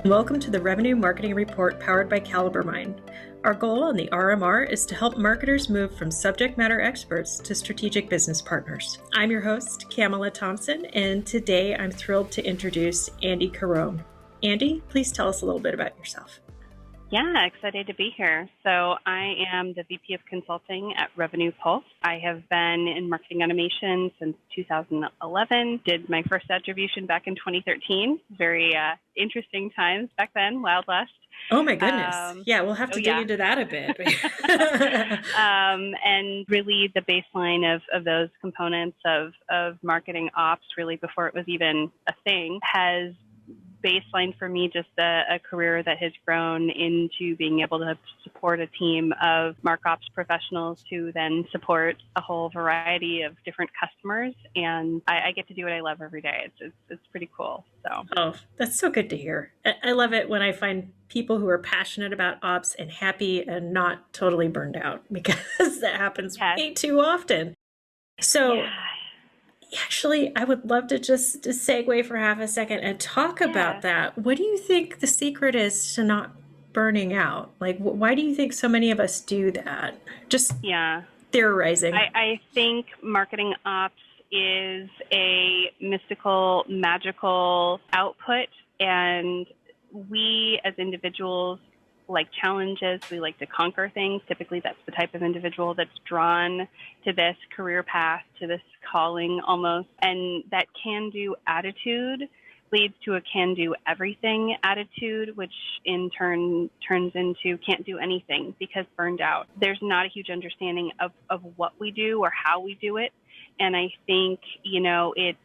Welcome to the Revenue Marketing Report powered by Caliber Mind. Our goal on the RMR is to help marketers move from subject matter experts to strategic business partners. I'm your host, Camela Thompson, and today I'm thrilled to introduce Andy Caron. Andy, please tell us a little bit about yourself. Yeah, excited to be here. So I am the VP of Consulting at Revenue Pulse. I have been in marketing automation since 2011, did my first attribution back in 2013. Very interesting times back then, Wild West. Oh my goodness. Yeah, we'll have to dig into that a bit. And really the baseline of those components of marketing ops, really before it was even a thing, has baseline for me just a career that has grown into being able to support a team of mark ops professionals who then support a whole variety of different customers. And I get to do what I love every day. It's pretty cool. So. Oh, that's so good to hear. I love it when I find people who are passionate about ops and happy and not totally burned out, because that happens way too often. So actually, I would love to just segue for half a second and talk about that. What do you think the secret is to not burning out? Like, why do you think so many of us do that? Just theorizing. I think marketing ops is a mystical, magical output, and we as individuals like challenges. We like to conquer things. Typically, that's the type of individual that's drawn to this career path, to this calling almost. And that can-do attitude leads to a can-do everything attitude, which in turn turns into can't do anything because burned out. There's not a huge understanding of what we do or how we do it. And I think, it's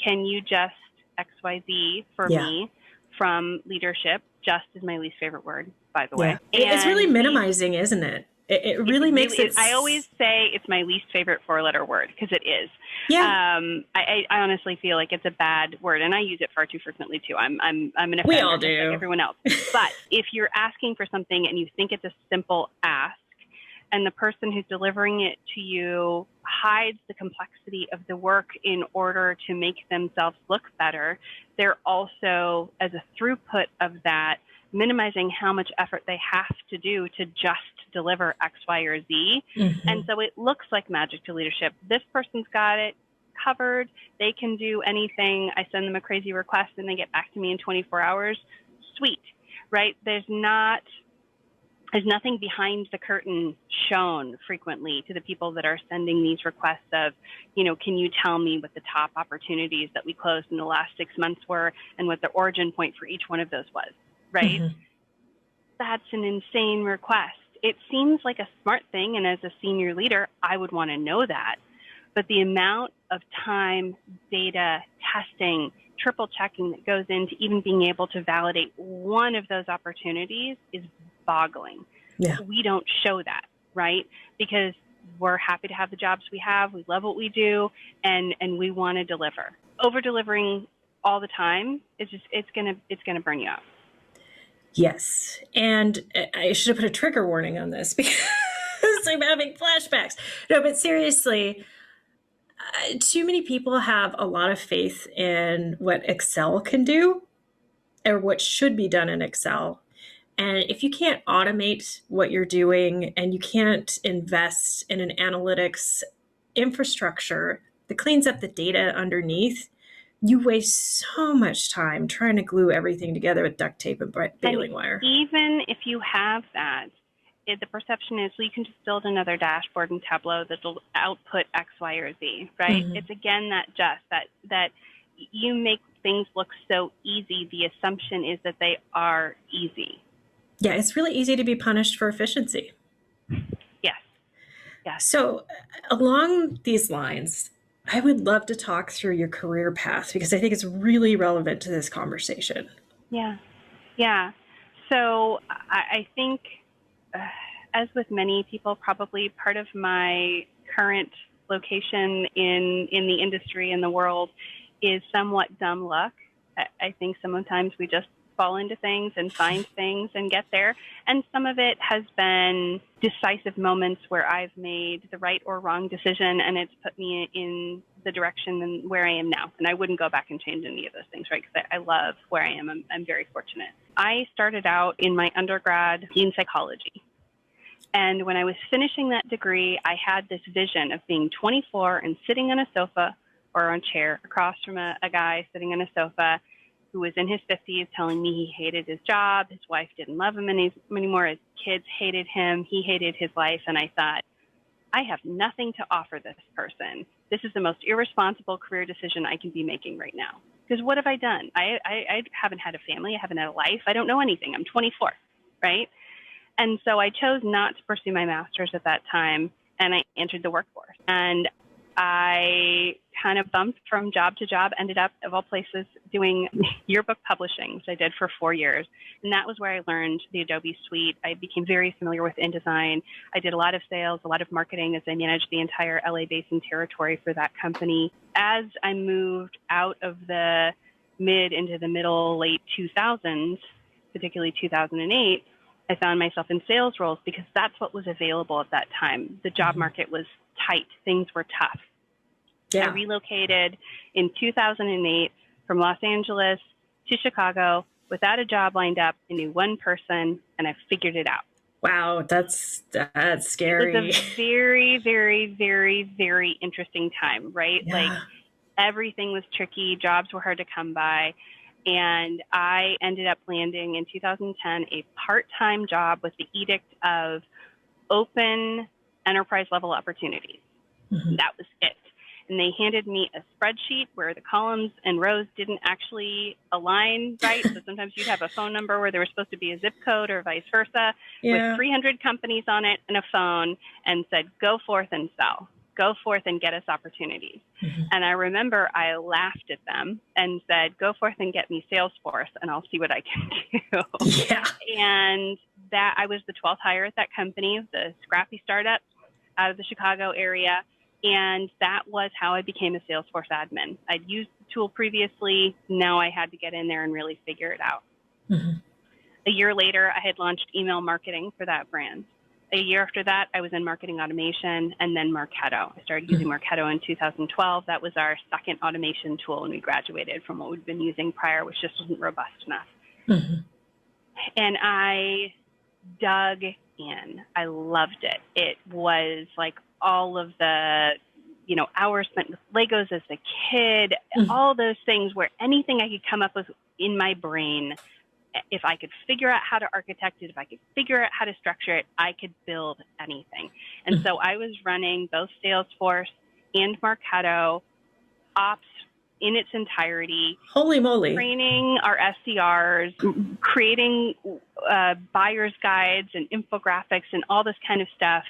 can you just XYZ for me from leadership. Just is my least favorite word, by the way. It's really minimizing, isn't it? It really makes it. I always say it's my least favorite four-letter word because it is. Yeah. I honestly feel like it's a bad word, and I use it far too frequently too. I'm an offender, we all do, like everyone else. But if you're asking for something and you think it's a simple ask, and the person who's delivering it to you hides the complexity of the work in order to make themselves look better, they're also, as a throughput of that, minimizing how much effort they have to do to just deliver X, Y, or Z. Mm-hmm. And so it looks like magic to leadership. This person's got it covered. They can do anything. I send them a crazy request and they get back to me in 24 hours. Sweet, right? There's nothing behind the curtain shown frequently to the people that are sending these requests of, can you tell me what the top opportunities that we closed in the last 6 months were and what the origin point for each one of those was, right? Mm-hmm. That's an insane request. It seems like a smart thing, and as a senior leader, I would want to know that. But the amount of time, data, testing, triple checking that goes into even being able to validate one of those opportunities is boggling. Yeah. We don't show that, right? Because we're happy to have the jobs we have. We love what we do, and we want to deliver. Over delivering all the time is just it's gonna burn you out. Yes, and I should have put a trigger warning on this because I'm having flashbacks. No, but seriously, too many people have a lot of faith in what Excel can do or what should be done in Excel. And if you can't automate what you're doing and you can't invest in an analytics infrastructure that cleans up the data underneath, you waste so much time trying to glue everything together with duct tape and baling wire. Even if you have that, the perception is, well, you can just build another dashboard in Tableau that'll output X, Y, or Z, right? Mm-hmm. It's again that you make things look so easy. The assumption is that they are easy. Yeah, it's really easy to be punished for efficiency. Yes. So along these lines, I would love to talk through your career path because I think it's really relevant to this conversation. Yeah. So I think, as with many people, probably part of my current location in the industry and the world is somewhat dumb luck. I think sometimes we just fall into things and find things and get there. And some of it has been decisive moments where I've made the right or wrong decision, and it's put me in the direction and where I am now. And I wouldn't go back and change any of those things, right? Because I love where I am. I'm very fortunate. I started out in my undergrad in psychology. And when I was finishing that degree, I had this vision of being 24 and sitting on a sofa or on a chair across from a guy sitting on a sofa who was in his 50s telling me he hated his job, his wife didn't love him anymore, his kids hated him, he hated his life. And I thought, I have nothing to offer this person. This is the most irresponsible career decision I can be making right now. Because what have I done? I haven't had a family. I haven't had a life. I don't know anything. I'm 24, right? And so I chose not to pursue my master's at that time, and I entered the workforce. And I kind of bumped from job to job, ended up, of all places, doing yearbook publishing, which I did for 4 years. And that was where I learned the Adobe suite. I became very familiar with InDesign. I did a lot of sales, a lot of marketing as I managed the entire LA Basin territory for that company. As I moved out of the mid into the late 2000s, particularly 2008, I found myself in sales roles because that's what was available at that time. The job market was tight. Things were tough. Yeah. I relocated in 2008 from Los Angeles to Chicago without a job lined up. I knew one person, and I figured it out. Wow, that's scary. It was a very, very, very, very interesting time, right? Yeah. Like everything was tricky. Jobs were hard to come by. And I ended up landing in 2010 a part-time job with the edict of open enterprise level opportunities. Mm-hmm. That was it. And they handed me a spreadsheet where the columns and rows didn't actually align right. So sometimes you'd have a phone number where there was supposed to be a zip code or vice versa, with 300 companies on it and a phone, and said, go forth and sell. Go forth and get us opportunities. Mm-hmm. And I remember I laughed at them and said, go forth and get me Salesforce and I'll see what I can do. Yeah. And that I was the 12th hire at that company, the scrappy startup out of the Chicago area. And that was how I became a Salesforce admin. I'd used the tool previously. Now I had to get in there and really figure it out. Mm-hmm. A year later, I had launched email marketing for that brand. A year after that, I was in marketing automation and then Marketo. I started using Marketo in 2012. That was our second automation tool when we graduated from what we'd been using prior, which just wasn't robust enough. Mm-hmm. And I dug in. I loved it. It was like all of the, hours spent with Legos as a kid, all those things where anything I could come up with in my brain, if I could figure out how to architect it, if I could figure out how to structure it, I could build anything. And so I was running both Salesforce and Marketo ops in its entirety. Holy moly. Training our SDRs, creating buyer's guides and infographics and all this kind of stuff,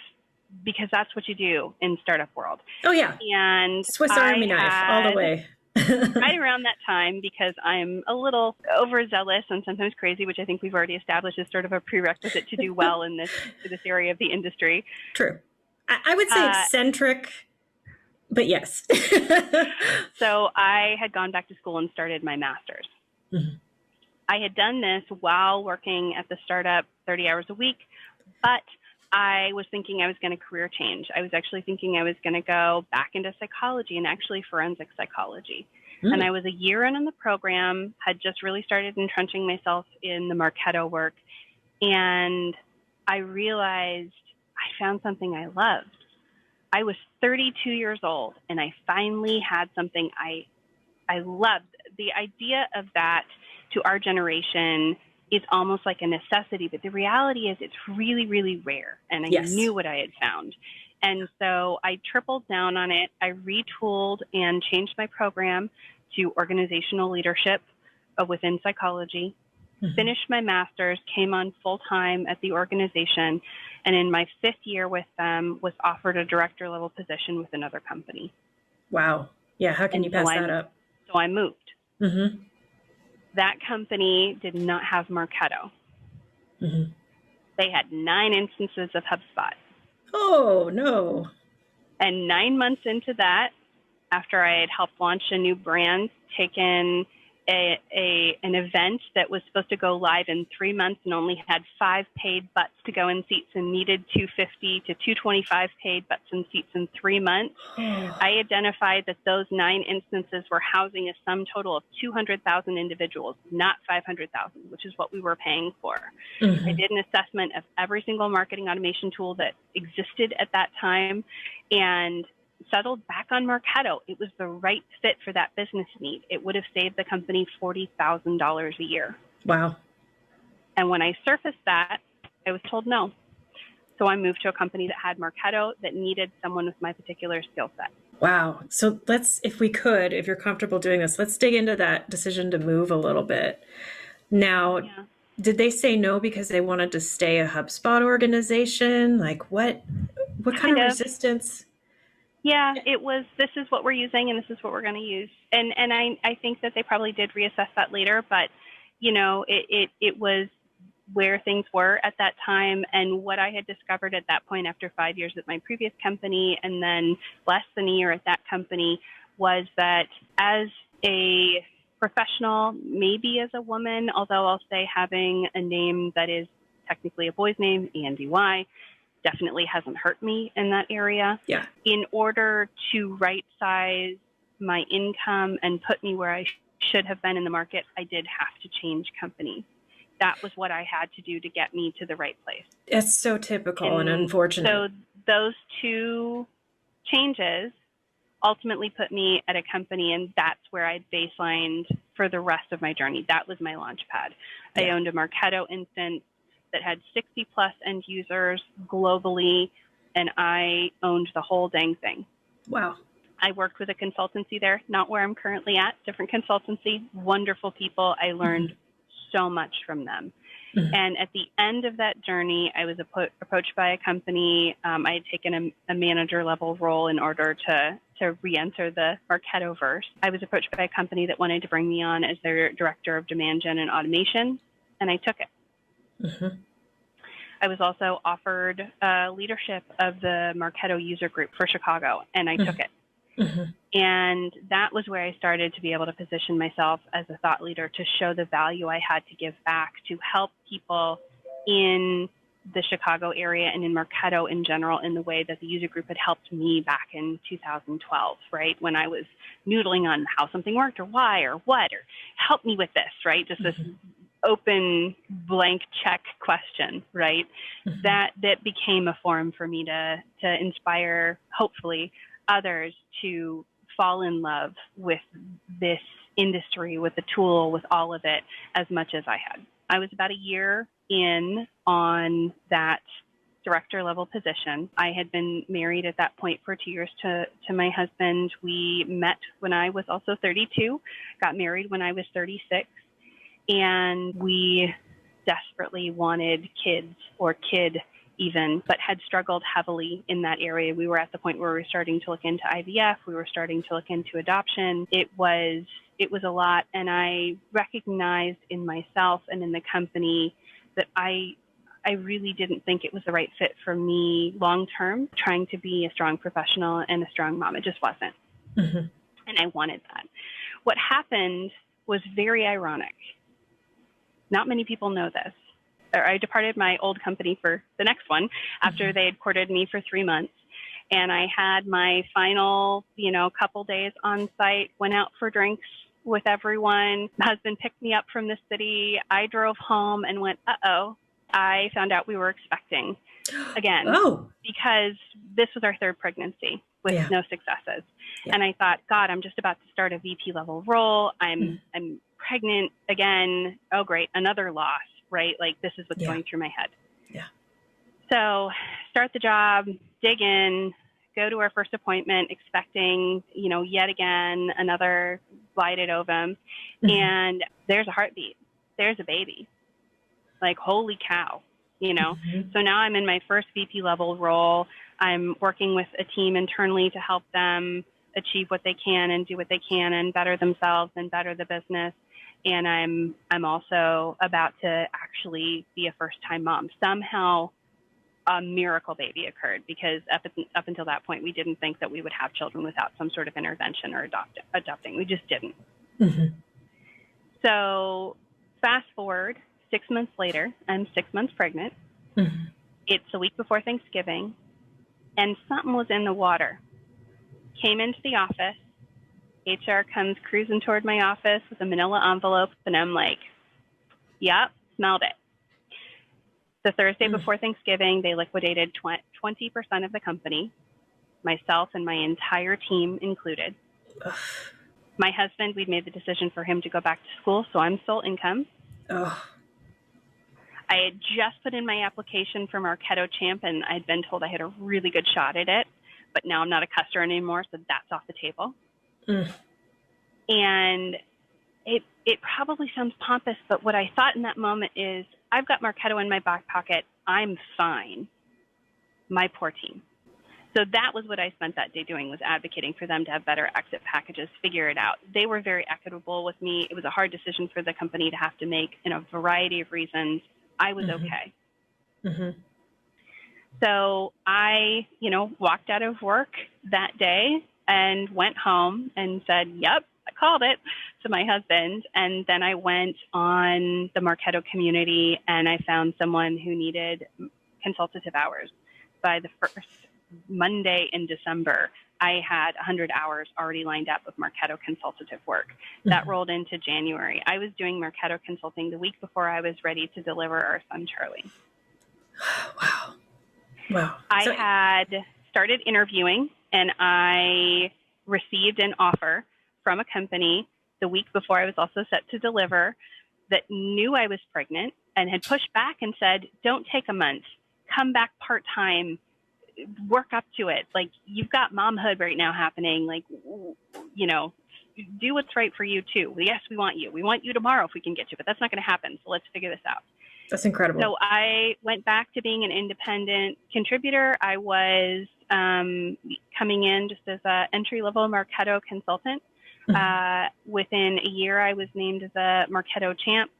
because that's what you do in startup world. Oh, yeah. And Swiss Army knife all the way. Right around that time, because I'm a little overzealous and sometimes crazy, which I think we've already established is sort of a prerequisite to do well in this area of the industry. True. I would say eccentric, but yes. So I had gone back to school and started my master's. Mm-hmm. I had done this while working at the startup 30 hours a week, but I was thinking I was going to career change. I was actually thinking I was going to go back into psychology and actually forensic psychology. Mm. And I was a year in on the program, had just really started entrenching myself in the Marketo work. And I realized I found something I loved. I was 32 years old and I finally had something I loved. The idea of that to our generation is almost like a necessity, but the reality is it's really, really rare. And I knew what I had found. And so I tripled down on it. I retooled and changed my program to organizational leadership within psychology, finished my master's, came on full-time at the organization, and in my 5th year with them was offered a director level position with another company. Wow. Yeah. How can you pass that up? So I moved. Mm-hmm. That company did not have Marketo. Mm-hmm. They had 9 instances of HubSpot. Oh, no. And 9 months into that, after I had helped launch a new brand, taken an event that was supposed to go live in 3 months and only had 5 paid butts to go in seats and needed 250 to 225 paid butts and seats in 3 months. I identified that those 9 instances were housing a sum total of 200,000 individuals, not 500,000, which is what we were paying for. Mm-hmm. I did an assessment of every single marketing automation tool that existed at that time and settled back on Marketo. It was the right fit for that business need. It would have saved the company $40,000 a year. Wow. And when I surfaced that, I was told no. So I moved to a company that had Marketo that needed someone with my particular skill set. Wow. So let's, if you're comfortable doing this, let's dig into that decision to move a little bit. Now, Did they say no because they wanted to stay a HubSpot organization? Like what kind of resistance? Yeah, it was, this is what we're using and this is what we're going to use. And I think that they probably did reassess that later, but it was where things were at that time. And what I had discovered at that point after 5 years at my previous company and then less than a year at that company was that as a professional, maybe as a woman, although I'll say having a name that is technically a boy's name, E-N-D-Y, definitely hasn't hurt me in that area. Yeah. In order to right size my income and put me where I should have been in the market, I did have to change companies. That was what I had to do to get me to the right place. It's so typical and unfortunate. So those 2 changes ultimately put me at a company, and that's where I baselined for the rest of my journey. That was my launch pad. Yeah. I owned a Marketo instance that had 60 plus end users globally, and I owned the whole dang thing. Wow. I worked with a consultancy there, not where I'm currently at, different consultancy, wonderful people. I learned so much from them. Mm-hmm. And at the end of that journey, I was approached by a company. I had taken a manager level role in order to re-enter the Marketo-verse. I was approached by a company that wanted to bring me on as their director of demand gen and automation, and I took it. Mm-hmm. I was also offered leadership of the Marketo user group for Chicago, and I took it. Mm-hmm. And that was where I started to be able to position myself as a thought leader to show the value I had to give back to help people in the Chicago area and in Marketo in general in the way that the user group had helped me back in 2012, right? When I was noodling on how something worked or why or what, or help me with this, right? Just this open blank check question, right? Mm-hmm. That became a forum for me to inspire, hopefully, others to fall in love with this industry, with the tool, with all of it, as much as I had. I was about a year in on that director level position. I had been married at that point for 2 years to my husband. We met when I was also 32, got married when I was 36, and we desperately wanted kids or kid even, but had struggled heavily in that area. We were at the point where we were starting to look into IVF. We were starting to look into adoption. It was a lot. And I recognized in myself and in the company that I really didn't think it was the right fit for me long-term, trying to be a strong professional and a strong mom. It just wasn't. Mm-hmm. And I wanted that. What happened was very ironic. Not many people know this. I departed my old company for the next one after they had courted me for 3 months. And I had my final, couple days on site, went out for drinks with everyone. My husband picked me up from the city. I drove home and went, I found out we were expecting again. Oh. Because this was our 3rd pregnancy with no successes. Yeah. And I thought, God, I'm just about to start a VP level role. I'm pregnant again. Oh, great. Another loss. Right? Like this is what's going through my head. Yeah. So start the job, dig in, go to our first appointment, expecting, yet again, another blighted ovum. Mm-hmm. And there's a heartbeat. There's a baby. Like, holy cow, Mm-hmm. So now I'm in my first VP level role. I'm working with a team internally to help them achieve what they can and do what they can and better themselves and better the business. And I'm also about to actually be a first-time mom. Somehow a miracle baby occurred because up until that point, we didn't think that we would have children without some sort of intervention or adopting. We just didn't. Mm-hmm. So fast forward 6 months later, I'm 6 months pregnant. Mm-hmm. It's a week before Thanksgiving, and something was in the water. Came into the office. HR comes cruising toward my office with a manila envelope, and I'm like, yep, smelled it. The Thursday before Thanksgiving, they liquidated 20% of the company, myself and my entire team included. Ugh. My husband, we'd made the decision for him to go back to school, so I'm sole income. Ugh. I had just put in my application for Marketo Champ, and I'd been told I had a really good shot at it, but now I'm not a customer anymore, so that's off the table. And it probably sounds pompous, but what I thought in that moment is, I've got Marketo in my back pocket. I'm fine. My poor team. So that was what I spent that day doing, was advocating for them to have better exit packages, figure it out. They were very equitable with me. It was a hard decision for the company to have to make in a variety of reasons. I was okay. So I, walked out of work that day and went home and said, yep, I called it, to my husband. And then I went on the Marketo community and I found someone who needed consultative hours. By the first Monday in December, I had 100 hours already lined up of Marketo consultative work. That rolled into January. I was doing Marketo consulting the week before I was ready to deliver our son, Charlie. Wow. I had started interviewing, and I received an offer from a company the week before I was also set to deliver, that knew I was pregnant and had pushed back and said, don't take a month, come back part-time, work up to it. Like, you've got momhood right now happening. Like, do what's right for you too. Yes, we want you. We want you tomorrow if we can get you, but that's not going to happen. So let's figure this out. That's incredible. So I went back to being an independent contributor. I was coming in just as an entry-level Marketo consultant. Within a year, I was named as a Marketo champ.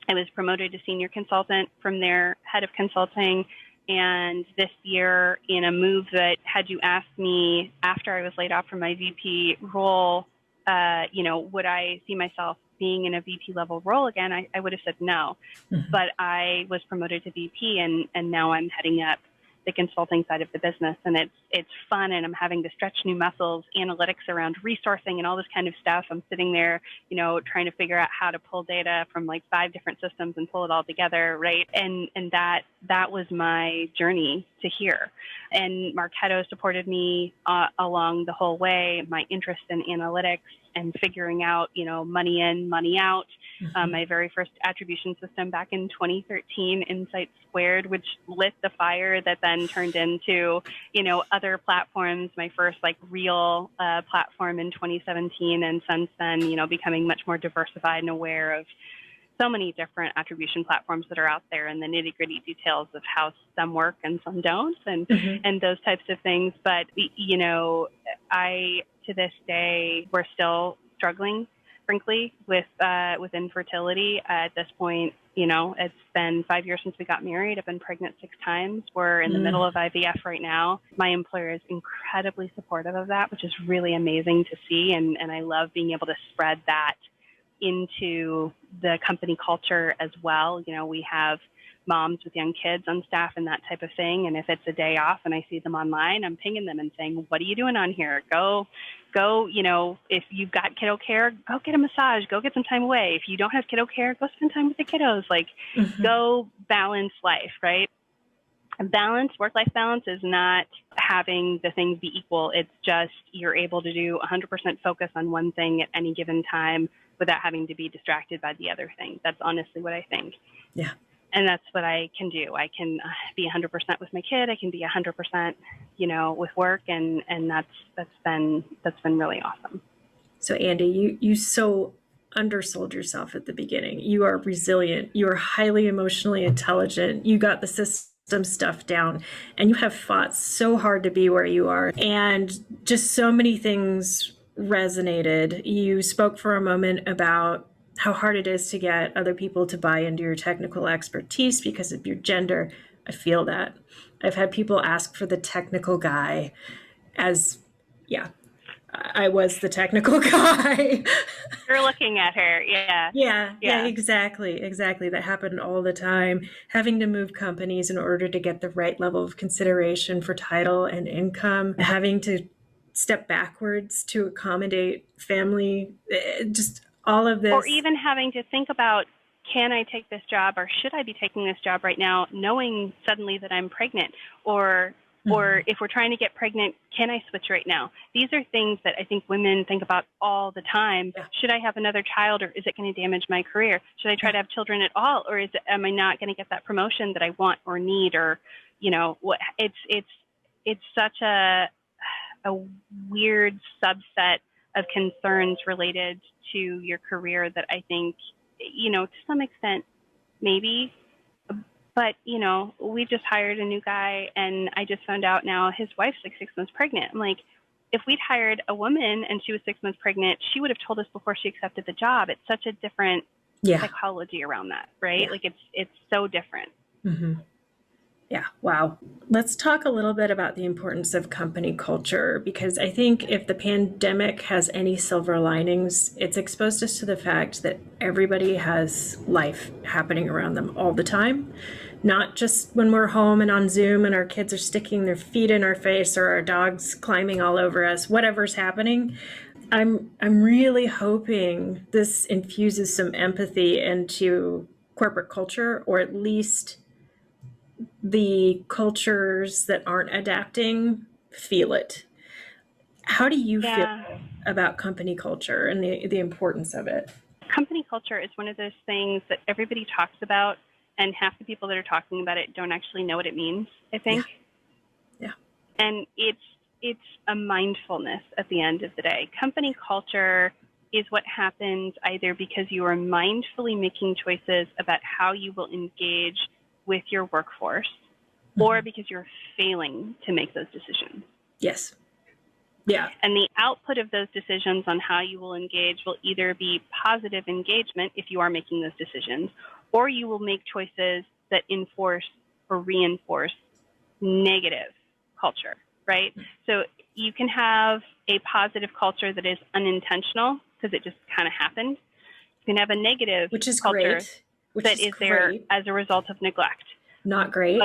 I was promoted to senior consultant, from there head of consulting. And this year, in a move that, had you asked me after I was laid off from my VP role, would I see myself being in a VP level role again, I would have said no. But I was promoted to VP, and now I'm heading up the consulting side of the business, and it's fun, and I'm having to stretch new muscles, analytics around resourcing and all this kind of stuff. I'm sitting there, trying to figure out how to pull data from like 5 different systems and pull it all together, right? And that was my journey to here. And Marketo supported me along the whole way. My interest in analytics and figuring out, money in, money out. My very first attribution system back in 2013, Insight Squared, which lit the fire that then turned into, other platforms. My first real platform in 2017, and since then, becoming much more diversified and aware of so many different attribution platforms that are out there, and the nitty gritty details of how some work and some don't, and those types of things. But, to this day, we're still struggling, frankly, with infertility. At this point, it's been 5 years since we got married. I've been pregnant 6 times. We're in the middle of IVF right now. My employer is incredibly supportive of that, which is really amazing to see. And I love being able to spread that into the company culture as well. We have moms with young kids on staff and that type of thing. And if it's a day off and I see them online, I'm pinging them and saying, what are you doing on here? Go, if you've got kiddo care, go get a massage, go get some time away. If you don't have kiddo care, go spend time with the kiddos, go balance life, right? Balance, work-life balance is not having the things be equal. It's just you're able to do 100% focus on one thing at any given time without having to be distracted by the other thing. That's honestly what I think. Yeah. And that's what I can do. I can be 100% with my kid. I can be 100%, with work, and that's been really awesome. So Andy, you so undersold yourself at the beginning. You are resilient. You are highly emotionally intelligent. You got the system stuff down, and you have fought so hard to be where you are. And just so many things resonated. You spoke for a moment about how hard it is to get other people to buy into your technical expertise because of your gender. I feel that. I've had people ask for the technical guy I was the technical guy. You're looking at her. Yeah. Yeah, Yeah. exactly. That happened all the time. Having to move companies in order to get the right level of consideration for title and income, having to step backwards to accommodate family, just all of Or this. even having to think about, can I take this job or should I be taking this job right now, knowing suddenly that I'm pregnant? Or if we're trying to get pregnant, can I switch right now? These are things that I think women think about all the time. Yeah. Should I have another child, or is it going to damage my career? Should I try to have children at all, or am I not going to get that promotion that I want or need? Or, what? It's such a weird subset of concerns related to your career that I think, to some extent, maybe. But, we just hired a new guy, and I just found out now his wife's like 6 months pregnant. I'm like, if we'd hired a woman and she was 6 months pregnant, she would have told us before she accepted the job. It's such a different psychology around that, right? Yeah. Like it's so different. Mm-hmm. Yeah, wow. Let's talk a little bit about the importance of company culture, because I think if the pandemic has any silver linings, it's exposed us to the fact that everybody has life happening around them all the time, not just when we're home and on Zoom and our kids are sticking their feet in our face or our dogs climbing all over us, whatever's happening. I'm really hoping this infuses some empathy into corporate culture, or at least the cultures that aren't adapting feel it. How do you feel about company culture and the importance of it? Company culture is one of those things that everybody talks about, and half the people that are talking about it don't actually know what it means, I think. Yeah. And it's a mindfulness at the end of the day. Company culture is what happens either because you are mindfully making choices about how you will engage with your workforce, or because you're failing to make those decisions. Yes. Yeah. And the output of those decisions on how you will engage will either be positive engagement if you are making those decisions, or you will make choices that enforce or reinforce negative culture, right? So you can have a positive culture that is unintentional because it just kind of happened. You can have a negative culture that is there as a result of neglect. Not great.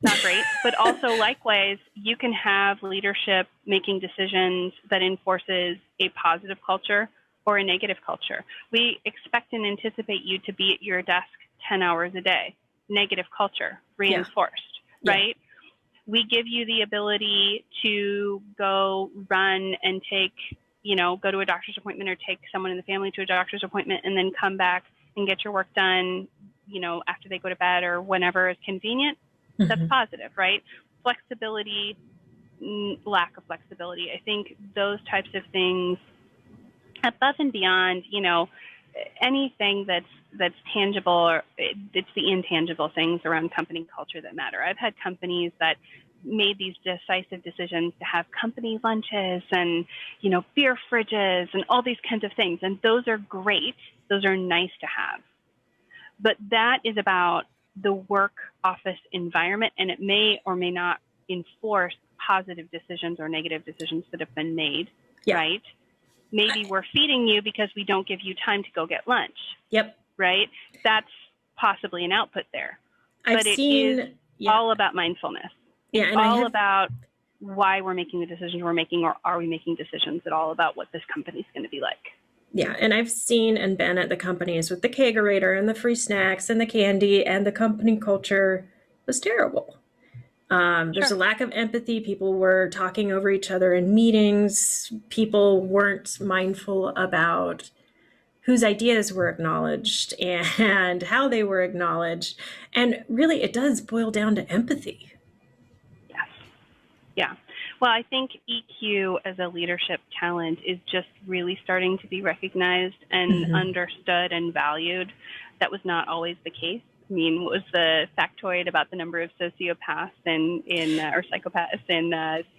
Not great. But also, likewise, you can have leadership making decisions that enforces a positive culture or a negative culture. We expect and anticipate you to be at your desk 10 hours a day. Negative culture, reinforced, right? We give you the ability to go run and take, go to a doctor's appointment or take someone in the family to a doctor's appointment and then come back and get your work done, after they go to bed or whenever is convenient. That's positive, right? Flexibility, lack of flexibility. I think those types of things, above and beyond, anything that's tangible, or it's the intangible things around company culture that matter. I've had companies that made these decisive decisions to have company lunches and, beer fridges and all these kinds of things. And those are great. Those are nice to have. But that is about the work office environment, and it may or may not enforce positive decisions or negative decisions that have been made, right? Maybe we're feeding you because we don't give you time to go get lunch. Yep. Right? That's possibly an output there. But it is all about mindfulness. It's all about why we're making the decisions we're making, or are we making decisions at all about what this company's going to be like. Yeah, and I've seen and been at the companies with the kegerator and the free snacks and the candy, and the company culture was terrible. There's a lack of empathy. People were talking over each other in meetings. People weren't mindful about whose ideas were acknowledged and how they were acknowledged. And really, it does boil down to empathy. Yes. Yeah. Well, I think EQ as a leadership talent is just really starting to be recognized and understood and valued. That was not always the case. I mean, what was the factoid about the number of sociopaths or psychopaths in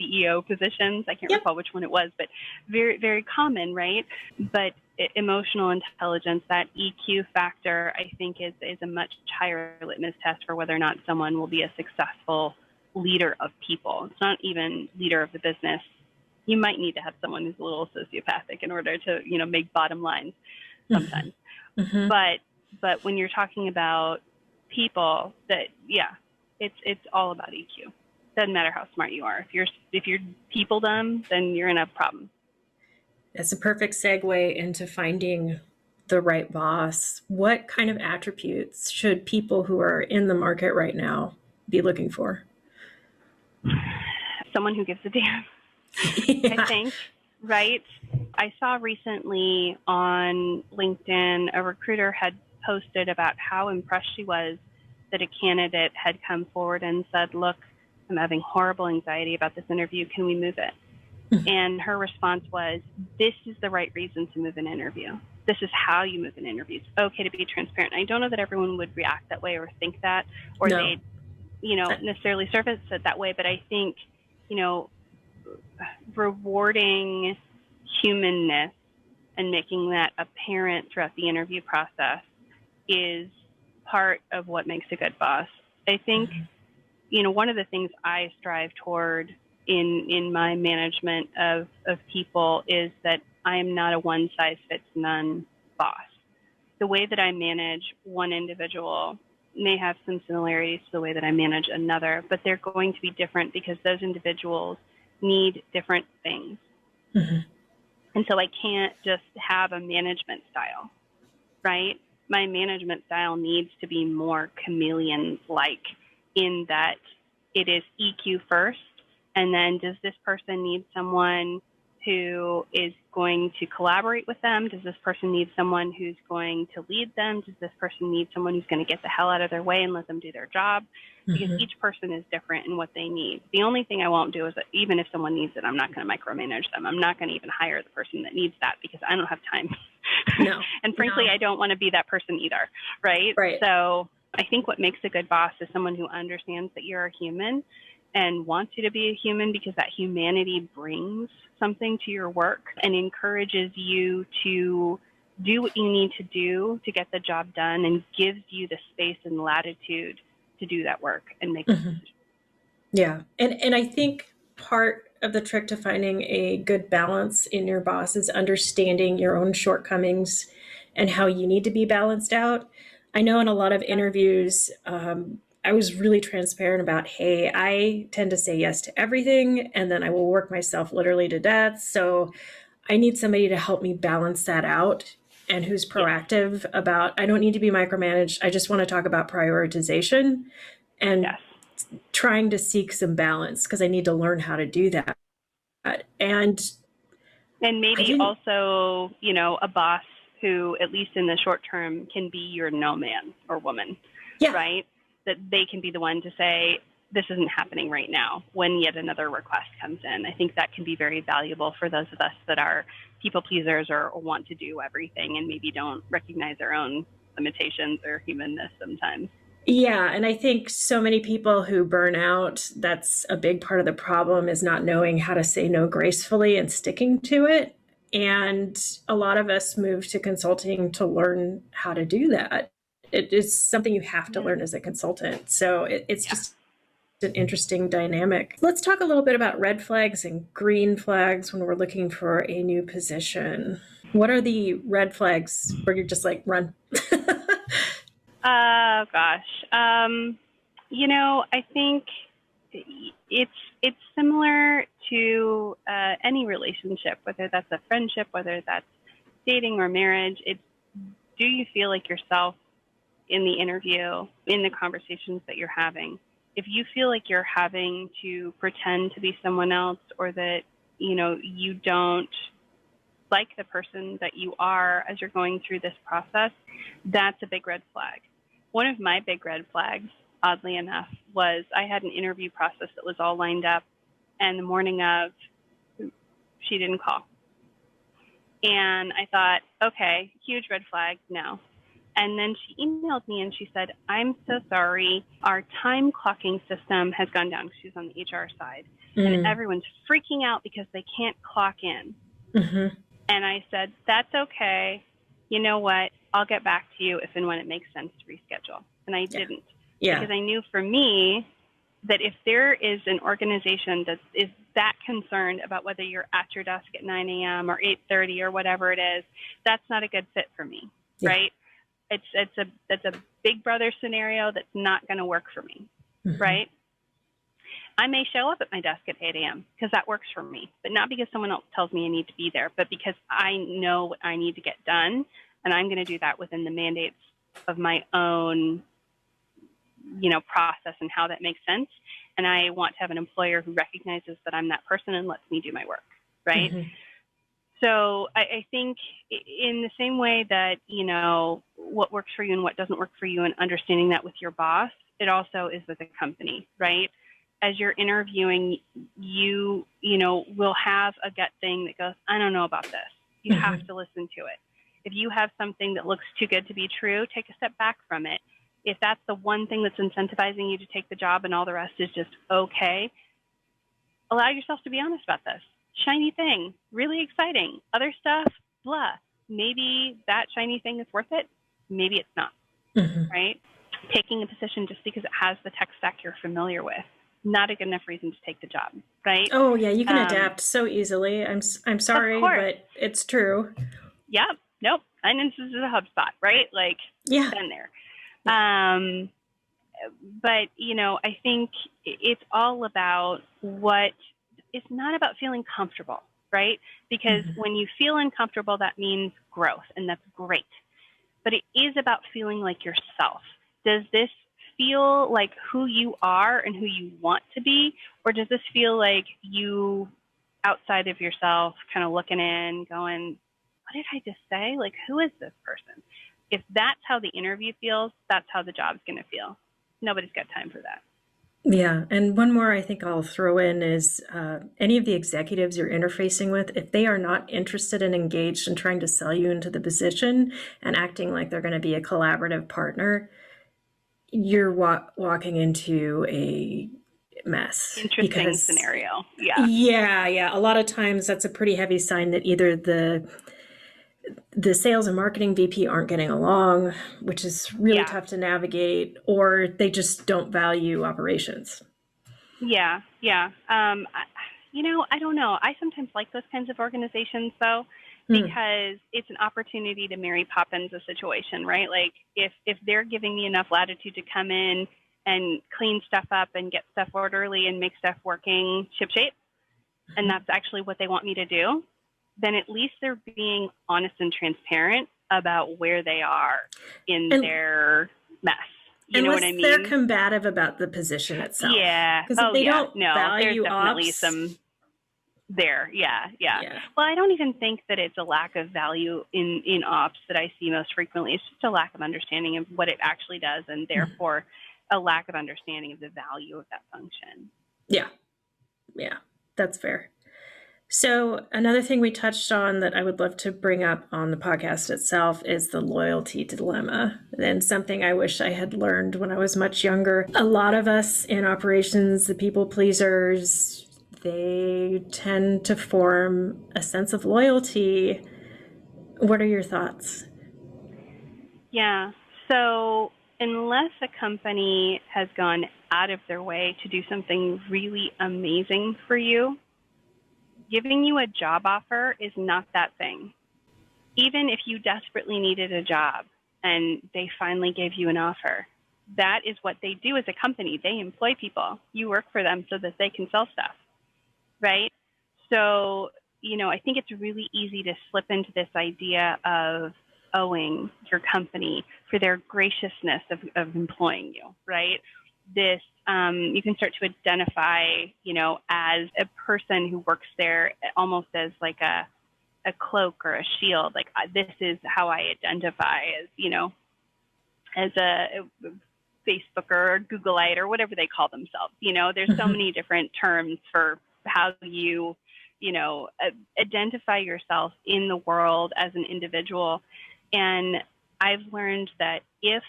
CEO positions? I can't recall which one it was, but very, very common, right? But emotional intelligence, that EQ factor, I think is a much higher litmus test for whether or not someone will be a successful leader of people. It's not even leader of the business You might need to have someone who's a little sociopathic in order to, make bottom lines sometimes. Mm-hmm. But when you're talking about people it's all about EQ. Doesn't matter how smart you are. If you're people dumb, then you're in a problem. That's a perfect segue into finding the right boss. What kind of attributes should people who are in the market right now be looking for? Someone who gives a damn, Yeah. I think, right? I saw recently on LinkedIn, a recruiter had posted about how impressed she was that a candidate had come forward and said, look, I'm having horrible anxiety about this interview. Can we move it? And her response was, this is the right reason to move an interview. This is how you move an interview. It's okay to be transparent. I don't know that everyone would react that way or think that, or No. they'd, necessarily surface it that way. But I think, rewarding humanness and making that apparent throughout the interview process is part of what makes a good boss. I think, one of the things I strive toward in my management of people is that I am not a one size fits none boss. The way that I manage one individual may have some similarities to the way that I manage another, but they're going to be different because those individuals need different things. Mm-hmm. And so I can't just have a management style, right? My management style needs to be more chameleon-like in that it is EQ first, and then does this person need someone who is going to collaborate with them? Does this person need someone who's going to lead them? Does this person need someone who's going to get the hell out of their way and let them do their job? Because each person is different in what they need. The only thing I won't do is that even if someone needs it, I'm not going to micromanage them. I'm not going to even hire the person that needs that because I don't have time. No. And frankly, I don't want to be that person either, right? So I think what makes a good boss is someone who understands that you're a human and wants you to be a human because that humanity brings something to your work and encourages you to do what you need to do to get the job done and gives you the space and latitude to do that work and make decisions. Yeah. And I think part of the trick to finding a good balance in your boss is understanding your own shortcomings and how you need to be balanced out. I know in a lot of interviews, I was really transparent about, hey, I tend to say yes to everything, and then I will work myself literally to death. So I need somebody to help me balance that out and who's proactive about, I don't need to be micromanaged. I just want to talk about prioritization and trying to seek some balance because I need to learn how to do that. And maybe also, a boss who, at least in the short term, can be your no man or woman, right? That they can be the one to say, this isn't happening right now when yet another request comes in. I think that can be very valuable for those of us that are people pleasers or want to do everything and maybe don't recognize their own limitations or humanness sometimes. Yeah, and I think so many people who burn out, that's a big part of the problem is not knowing how to say no gracefully and sticking to it. And a lot of us move to consulting to learn how to do that. It is something you have to learn as a consultant. So it's just an interesting dynamic. Let's talk a little bit about red flags and green flags when we're looking for a new position. What are the red flags where you're just like, run? Oh, gosh. I think it's similar to any relationship, whether that's a friendship, whether that's dating or marriage. It's, do you feel like yourself in the interview, in the conversations that you're having? If you feel like you're having to pretend to be someone else or that, you don't like the person that you are as you're going through this process, that's a big red flag. One of my big red flags, oddly enough, was I had an interview process that was all lined up, and the morning of, she didn't call. And I thought, okay, huge red flag, no. And then she emailed me and she said, I'm so sorry, our time clocking system has gone down. She's on the HR side. And everyone's freaking out because they can't clock in. And I said, that's okay. You know what? I'll get back to you if and when it makes sense to reschedule. And I didn't. Because I knew for me, that if there is an organization that is that concerned about whether you're at your desk at 9 a.m. or 8:30 or whatever it is, that's not a good fit for me, right? That's a big brother scenario that's not going to work for me, right? I may show up at my desk at 8 a.m. because that works for me, but not because someone else tells me I need to be there, but because I know what I need to get done, and I'm going to do that within the mandates of my own, process and how that makes sense. And I want to have an employer who recognizes that I'm that person and lets me do my work, right? So I think in the same way that, what works for you and what doesn't work for you, and understanding that with your boss, it also is with a company, right? As you're interviewing, you will have a gut thing that goes, I don't know about this. You have to listen to it. If you have something that looks too good to be true, take a step back from it. If that's the one thing that's incentivizing you to take the job and all the rest is just okay, allow yourself to be honest about this. Shiny thing, really exciting. Other stuff, blah. Maybe that shiny thing is worth it. Maybe it's not, right? Taking a position just because it has the tech stack you're familiar with, not a good enough reason to take the job, right? Oh yeah, you can adapt so easily. I'm sorry, but it's true. Yeah, nope. And this is a HubSpot, right? Like, been there. But I think it's all about it's not about feeling comfortable, right? Because when you feel uncomfortable, that means growth, and that's great. But it is about feeling like yourself. Does this feel like who you are and who you want to be? Or does this feel like you outside of yourself kind of looking in, going, what did I just say? Like, who is this person? If that's how the interview feels, that's how the job's going to feel. Nobody's got time for that. Yeah. And one more I think I'll throw in is any of the executives you're interfacing with, if they are not interested and engaged in trying to sell you into the position and acting like they're going to be a collaborative partner, you're walking into a mess. Interesting scenario. Yeah. Yeah. A lot of times that's a pretty heavy sign that either the sales and marketing VP aren't getting along, which is really tough to navigate, or they just don't value operations. Yeah. I don't know. I sometimes like those kinds of organizations, though, because it's an opportunity to Mary Poppins a situation, right? Like if they're giving me enough latitude to come in and clean stuff up and get stuff orderly and make stuff working shipshape, and that's actually what they want me to do, then at least they're being honest and transparent about where they are in their mess. You know what I mean? They're combative about the position itself. Yeah. Because if they don't value there's definitely ops, some there. Yeah. Well, I don't even think that it's a lack of value in ops that I see most frequently. It's just a lack of understanding of what it actually does, and therefore a lack of understanding of the value of that function. Yeah, that's fair. So another thing we touched on that I would love to bring up on the podcast itself is the loyalty dilemma, and something I wish I had learned when I was much younger. A lot of us in operations, the people pleasers, they tend to form a sense of loyalty. What are your thoughts? Yeah. So unless a company has gone out of their way to do something really amazing for you, giving you a job offer is not that thing. Even if you desperately needed a job and they finally gave you an offer, that is what they do as a company. They employ people. You work for them so that they can sell stuff, right? So, I think it's really easy to slip into this idea of owing your company for their graciousness of employing you, right? This, you can start to identify, as a person who works there almost as like a cloak or a shield. Like, this is how I identify as a Facebooker or Googleite or whatever they call themselves. There's so many different terms for how you, identify yourself in the world as an individual. And I've learned that if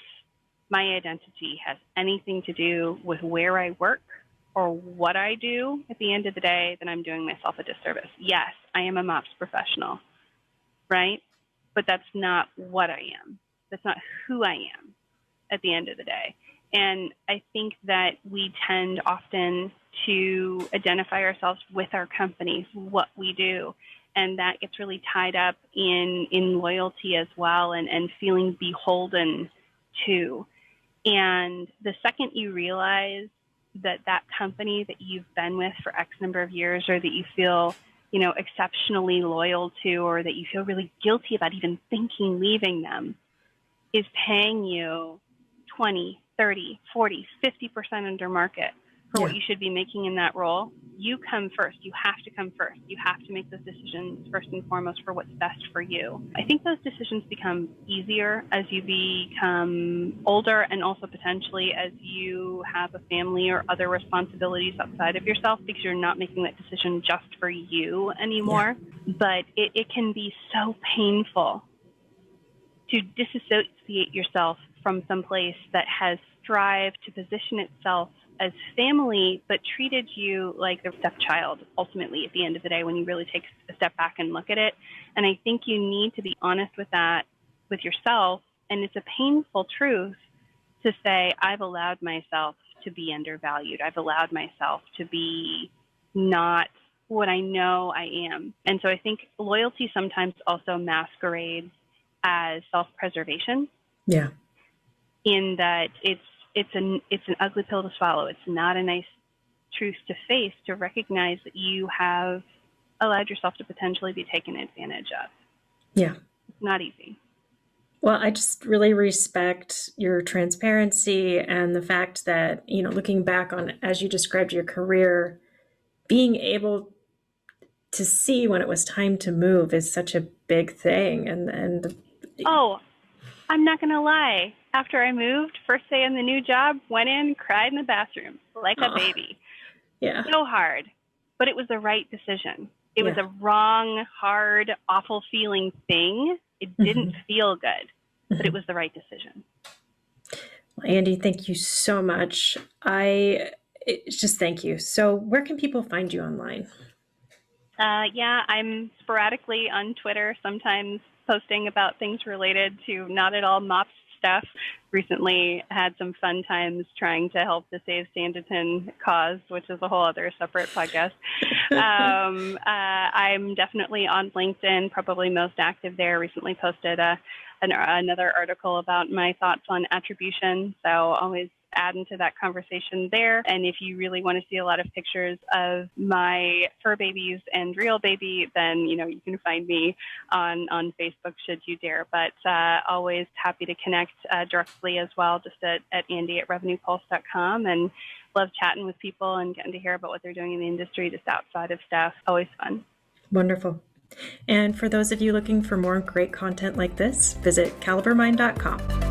my identity has anything to do with where I work or what I do at the end of the day, then I'm doing myself a disservice. Yes, I am a MOPs professional, right? But that's not what I am. That's not who I am at the end of the day. And I think that we tend often to identify ourselves with our company, what we do. And that gets really tied up in loyalty as well, and feeling beholden to. And the second you realize that that company that you've been with for X number of years, or that you feel, exceptionally loyal to, or that you feel really guilty about even thinking leaving them, is paying you 20, 30, 40, 50% under market for what you should be making in that role, you come first. You have to come first. You have to make those decisions first and foremost for what's best for you. I think those decisions become easier as you become older, and also potentially as you have a family or other responsibilities outside of yourself, because you're not making that decision just for you anymore. Yeah. But it can be so painful to disassociate yourself from some place that has strived to position itself as family, but treated you like the stepchild, ultimately, at the end of the day, when you really take a step back and look at it. And I think you need to be honest with that, with yourself. And it's a painful truth to say, I've allowed myself to be undervalued. I've allowed myself to be not what I know I am. And so I think loyalty sometimes also masquerades as self-preservation. Yeah. In that it's an ugly pill to swallow. It's not a nice truth to face, to recognize that you have allowed yourself to potentially be taken advantage of. Yeah. It's not easy. Well, I just really respect your transparency and the fact that, looking back on, as you described your career, being able to see when it was time to move is such a big thing. And oh, I'm not going to lie. After I moved, first day on the new job, went in, cried in the bathroom like a baby. Yeah. So hard. But it was the right decision. It was a wrong, hard, awful feeling thing. It didn't feel good, but it was the right decision. Well, Andy, thank you so much. Just thank you. So where can people find you online? I'm sporadically on Twitter, sometimes posting about things related to not at all MOPs stuff. Recently had some fun times trying to help the Save Sanditon cause, which is a whole other separate podcast. I'm definitely on LinkedIn, probably most active there. Recently posted another article about my thoughts on attribution. So always add into that conversation there. And if you really want to see a lot of pictures of my fur babies and real baby, then, you can find me on Facebook should you dare. But always happy to connect directly as well, just at Andy@revenuepulse.com, and love chatting with people and getting to hear about what they're doing in the industry just outside of staff. Always fun. Wonderful. And for those of you looking for more great content like this, visit calibermind.com.